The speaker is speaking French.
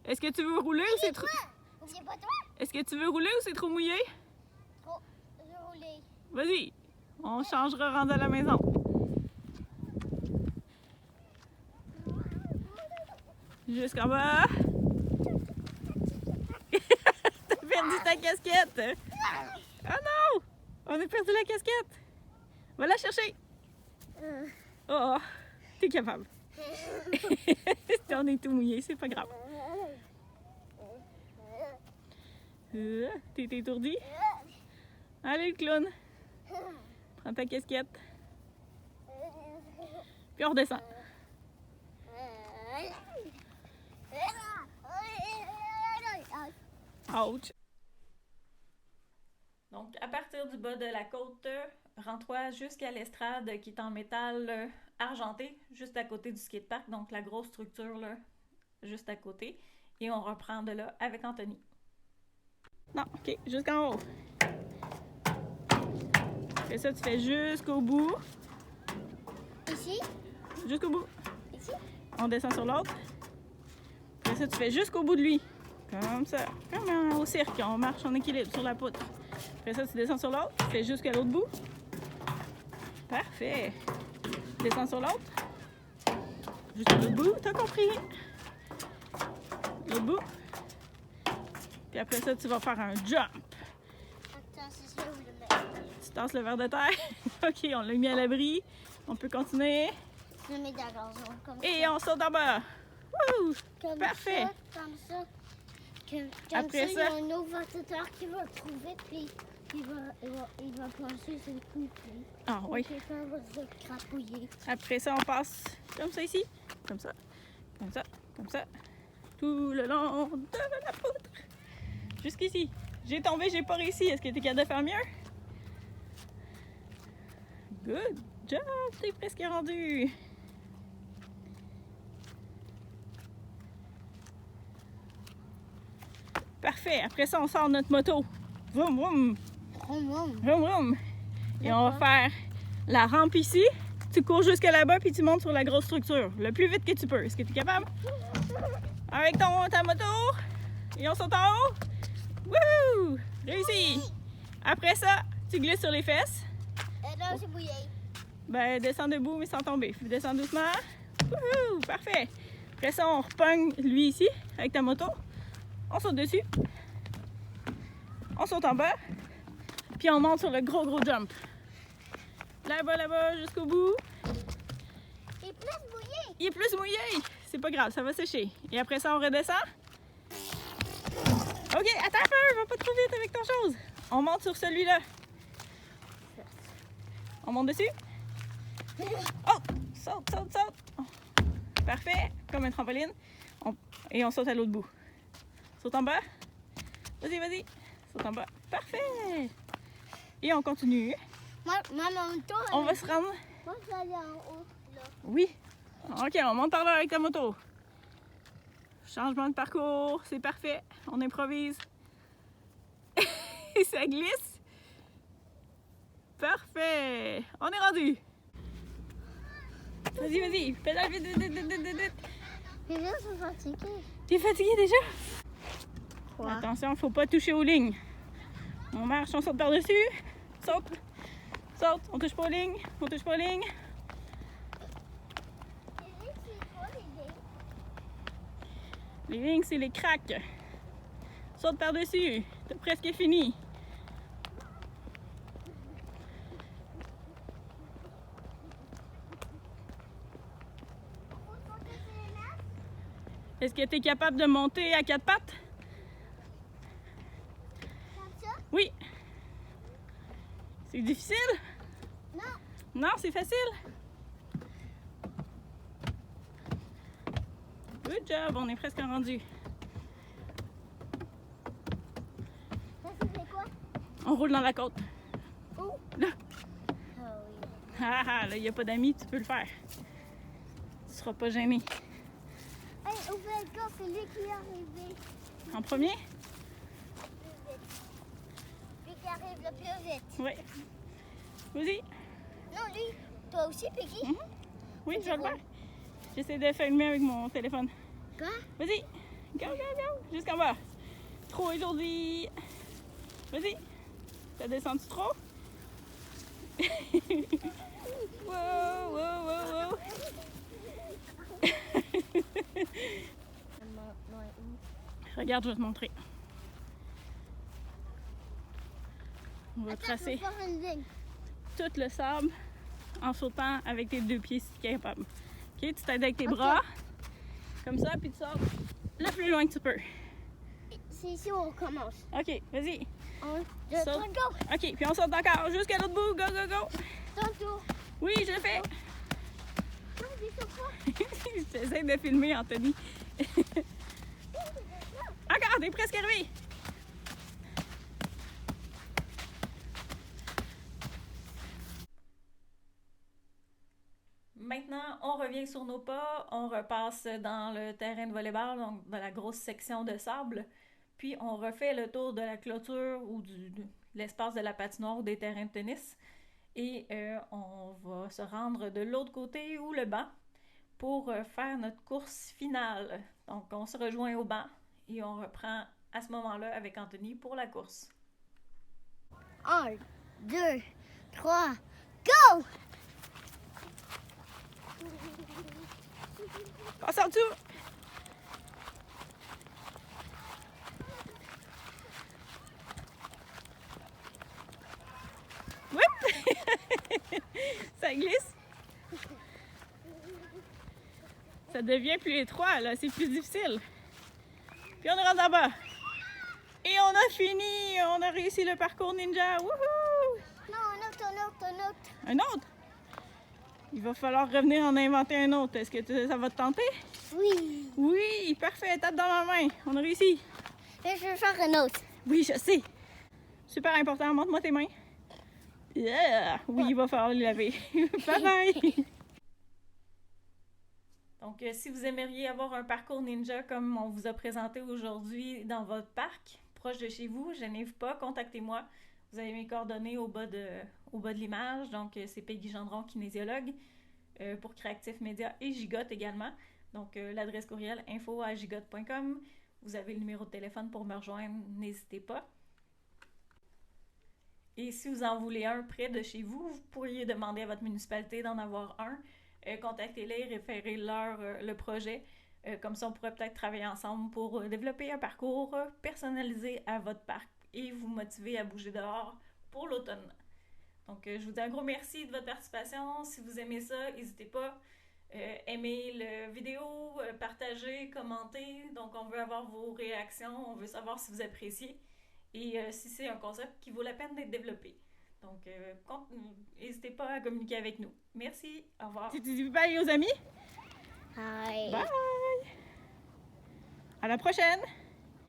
Est-ce que tu veux rouler ou c'est trop... C'est pas toi? Est-ce que tu veux rouler ou c'est trop mouillé? Trop. Je vais rouler. Vas-y, on changera rendu à la maison. Jusqu'en bas. T'as perdu ta casquette. Oh non! On a perdu la casquette. Va la chercher. Oh, t'es capable. On est tout mouillé, c'est pas grave. T'es étourdi? Allez le clown. Prends ta casquette. Puis on redescend. Ouch! Donc, à partir du bas de la côte, rends-toi jusqu'à l'estrade qui est en métal argenté, juste à côté du skatepark, donc la grosse structure là, juste à côté. Et on reprend de là avec Anthony. Non, ok, jusqu'en haut. Fais ça, tu fais jusqu'au bout. Ici? Jusqu'au bout. Ici? On descend sur l'autre. Après ça, tu fais jusqu'au bout de lui. Comme ça. Comme au cirque, on marche en équilibre sur la poutre. Après ça, tu descends sur l'autre. Tu fais jusqu'à l'autre bout. Parfait. Descends sur l'autre. Jusqu'à l'autre bout. T'as compris? L'autre bout. Puis après ça, tu vas faire un jump. Attends, c'est ça où le mettre. Tu tasses le verre de terre. OK, on l'a mis à l'abri. On peut continuer. Je le mets dans la gazon, comme Et ça. on saute en bas. Wouh! Comme Parfait. ça, comme ça. Comme Après ça, il y ça- a un ovatateur qui va le trouver, puis il va plancher sur le coup. Puis Ah oui. quelqu'un va se crapouiller. Après ça, on passe comme ça ici. Comme ça. Comme ça. Comme ça. Tout le long de la poutre. Jusqu'ici. J'ai tombé, j'ai pas réussi. Est-ce que t'es capable de faire mieux? Good job! T'es presque rendu. Parfait. Après ça, on sort notre moto. Vroom, vroom. Vroom, vroom. Vroom, vroom. Et on va faire la rampe ici. Tu cours jusqu'à là-bas puis tu montes sur la grosse structure. Le plus vite que tu peux. Est-ce que tu es capable? Avec ta moto. Et on saute en haut. Wouhou! Réussi! Après ça, tu glisses sur les fesses. Et là, c'est bouillé. Ben, descends debout mais sans tomber. Descends doucement. Wouhou! Parfait. Après ça, on repogne lui ici avec ta moto. On saute dessus. On saute en bas. Puis on monte sur le gros jump. Là-bas, jusqu'au bout. Il est plus bouillé. Il est plus mouillé. C'est pas grave, ça va sécher. Et après ça, on redescend. OK, attends un peu, va pas trop vite avec ton chose. On monte sur celui-là. On monte dessus. Oh! Saute. Oh. Parfait, comme un trampoline. Et on saute à l'autre bout. Saute en bas. Vas-y. Saute en bas. Parfait! Et on continue. Moi, mon moto, On va se rendre. moi, je vais aller en haut, là. Oui. OK, on monte par là avec ta moto. Changement de parcours, c'est parfait. On improvise. Et ça glisse. Parfait. On est rendu. Vas-y. Pédale vite. Les gens sont fatigués. T'es fatigué déjà? Quoi? Attention, faut pas toucher aux lignes. On marche, on saute par-dessus. Saute. On touche pas aux lignes. Les lignes, c'est les craques. Saute par-dessus. T'as presque fini. Est-ce que tu es capable de monter à quatre pattes? Comme ça? Oui. C'est difficile? Non. Non, c'est facile. Good job, on est presque rendu. Ça, c'est quoi? On roule dans la côte. Où? Là. Ah oui. Là, il n'y a pas d'amis, tu peux le faire. Tu seras pas gêné. Hey, au fait, quand c'est lui qui est arrivé En premier? le plus vite. Lui qui arrive le plus vite. Oui. Vas-y. Non, lui. Toi aussi, Peggy? Oui, je vais le faire. J'essaie de filmer avec mon téléphone. Quoi? Vas-y. Go, go, go! Jusqu'en bas. Trop étourdi. Vas-y. T'as descendu trop? Wow, wow, wow, wow. Regarde, je vais te montrer. On va tracer tout le sable en sautant avec tes deux pieds si tu es capable. Ok, tu t'aides avec tes bras, comme ça, puis tu sautes le plus loin que tu peux. C'est ici où on commence. Ok, vas-y. 1, 2, Saute. 3, go! Ok, puis on saute encore jusqu'à l'autre bout. Go, go, go! Ton tour. Oui, je le fais. Non, j'ai sur quoi? J'essaie de filmer, Anthony. Encore, t'es presque arrivé. Maintenant, on revient sur nos pas, on repasse dans le terrain de volleyball, donc dans la grosse section de sable, puis on refait le tour de la clôture ou de l'espace de la patinoire ou des terrains de tennis, et on va se rendre de l'autre côté ou le banc pour faire notre course finale. Donc, on se rejoint au banc et on reprend à ce moment-là avec Anthony pour la course. 1, 2, 3, go! Passe en dessous! Oups! Ça glisse. Ça devient plus étroit, là. C'est plus difficile. Puis on rentre en bas. Et on a fini! On a réussi le parcours ninja! Wouhou! Non, un autre. Un autre? Il va falloir revenir en inventer un autre. Est-ce que ça va te tenter? Oui. Oui! Parfait! Tape dans ma main! On a réussi! Et je vais faire un autre. Oui, je sais! Super important. Montre-moi tes mains. Yeah! Oui, il va falloir les laver. Bye bye! Donc, si vous aimeriez avoir un parcours ninja comme on vous a présenté aujourd'hui dans votre parc, proche de chez vous, gênez-vous pas, contactez-moi. Vous avez mes coordonnées au bas de l'image. Donc, c'est Peggy Gendron, kinésiologue, pour Créatif Média et Gigotte également. Donc, l'adresse courriel info@gigotte.com. Vous avez le numéro de téléphone pour me rejoindre, n'hésitez pas. Et si vous en voulez un près de chez vous, vous pourriez demander à votre municipalité d'en avoir un. Contactez-les, référez-leur le projet. Comme ça, on pourrait peut-être travailler ensemble pour développer un parcours personnalisé à votre parc et vous motiver à bouger dehors pour l'automne. Donc, je vous dis un gros merci de votre participation. Si vous aimez ça, n'hésitez pas. Aimez la vidéo, partagez, commentez. Donc, on veut avoir vos réactions, on veut savoir si vous appréciez et si c'est un concept qui vaut la peine d'être développé. Donc, n'hésitez pas à communiquer avec nous. Merci, au revoir. Tu dis bye aux amis? Bye. Bye! À la prochaine!